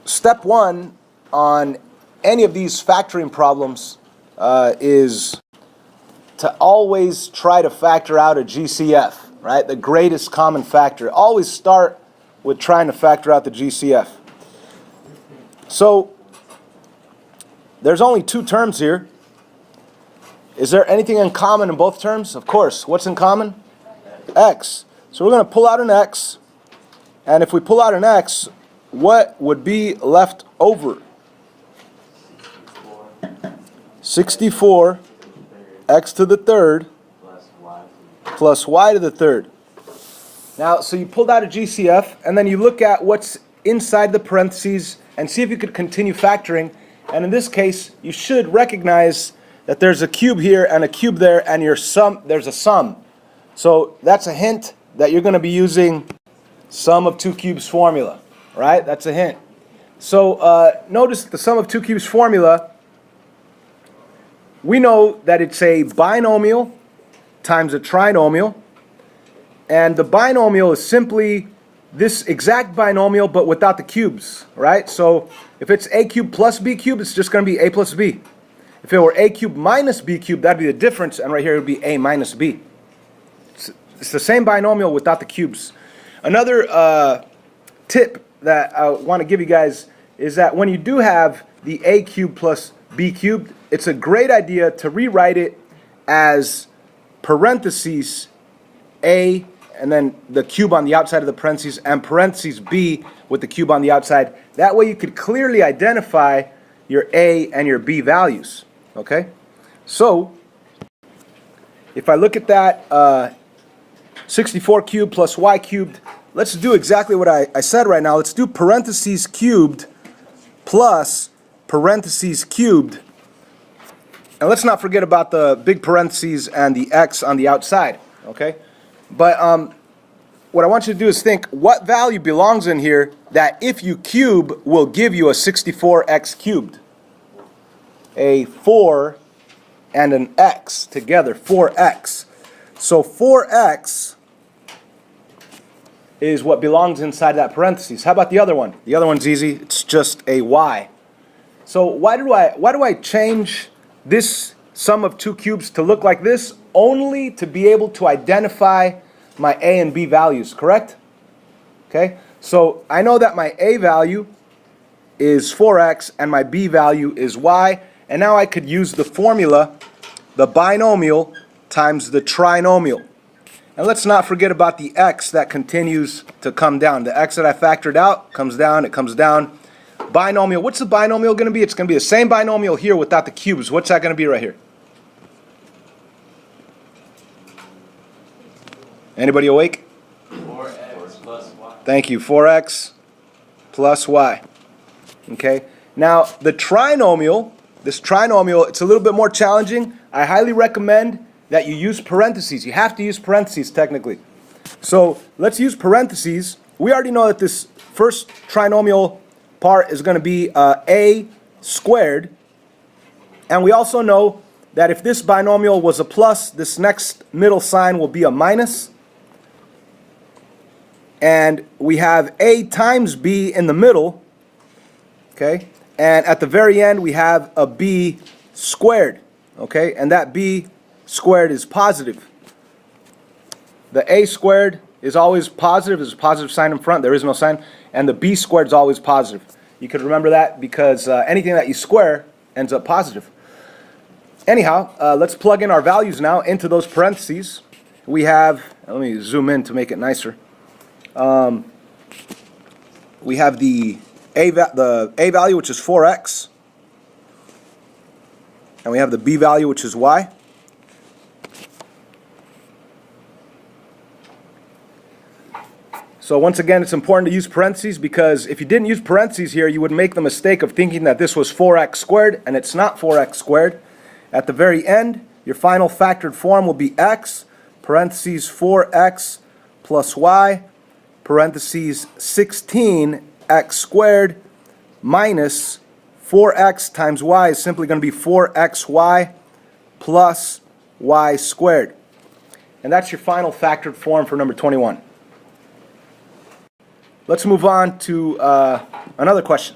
step one on any of these factoring problems is to always try to factor out a GCF, right? The greatest common factor. Always start with trying to factor out the GCF. So there's only two terms here. Is there anything in common in both terms? Of course. What's in common? X. So we're going to pull out an X. And if we pull out an X, what would be left over? 64 x to the third plus y to the third. Now, so you pulled out a GCF, and then you look at what's inside the parentheses and see if you could continue factoring. And in this case, you should recognize that there's a cube here and a cube there, and there's a sum. So that's a hint that you're going to be using sum of two cubes formula, right? That's a hint. So notice the sum of two cubes formula. We know that it's a binomial times a trinomial, and the binomial is simply this exact binomial but without the cubes, right? So if it's a cubed plus b cubed, it's just going to be a plus b. If it were a cubed minus b cubed, that'd be the difference, and right here it would be a minus b. It's the same binomial without the cubes. Another tip that I want to give you guys is that when you do have the a cubed plus b cubed, it's a great idea to rewrite it as parentheses a and then the cube on the outside of the parentheses and parentheses b with the cube on the outside. That way you could clearly identify your a and your b values. Okay? So if I look at that 64 cubed plus y cubed, let's do exactly what I said right now. Let's do parentheses cubed plus parentheses cubed. And let's not forget about the big parentheses and the x on the outside, okay? But what I want you to do is think what value belongs in here that if you cube will give you a 64x cubed. A 4 and an x together, 4x. So 4x is what belongs inside that parentheses. How about the other one? The other one's easy. It's just a y. So why do I change this sum of two cubes to look like this? Only to be able to identify my a and b values, correct? Okay, so I know that my a value is 4x and my b value is y, and now I could use the formula, the binomial times the trinomial. And let's not forget about the x that continues to come down. The x that I factored out comes down, it comes down. Binomial, what's the binomial going to be? It's going to be the same binomial here without the cubes. What's that going to be right here? Anybody awake? 4x plus y. Thank you. 4x plus y. Okay. Now, the trinomial, this trinomial, it's a little bit more challenging. I highly recommend that you use parentheses. You have to use parentheses technically. So let's use parentheses. We already know that this first trinomial part is going to be a squared, and we also know that if this binomial was a plus, this next middle sign will be a minus, and we have a times b in the middle, okay, and at the very end we have a b squared, okay, and that b squared is positive. The a squared is always positive. There's a positive sign in front. There is no sign. And the b squared is always positive. You could remember that because anything that you square ends up positive. Anyhow, let's plug in our values now into those parentheses. We have, let me zoom in to make it nicer. We have the a value, which is 4x. And we have the b value, which is y. So once again, it's important to use parentheses because if you didn't use parentheses here, you would make the mistake of thinking that this was 4x squared, and it's not 4x squared. At the very end, your final factored form will be x, parentheses 4x plus y, parentheses 16x squared minus 4x times y is simply going to be 4xy plus y squared. And that's your final factored form for number 21. Let's move on to another question.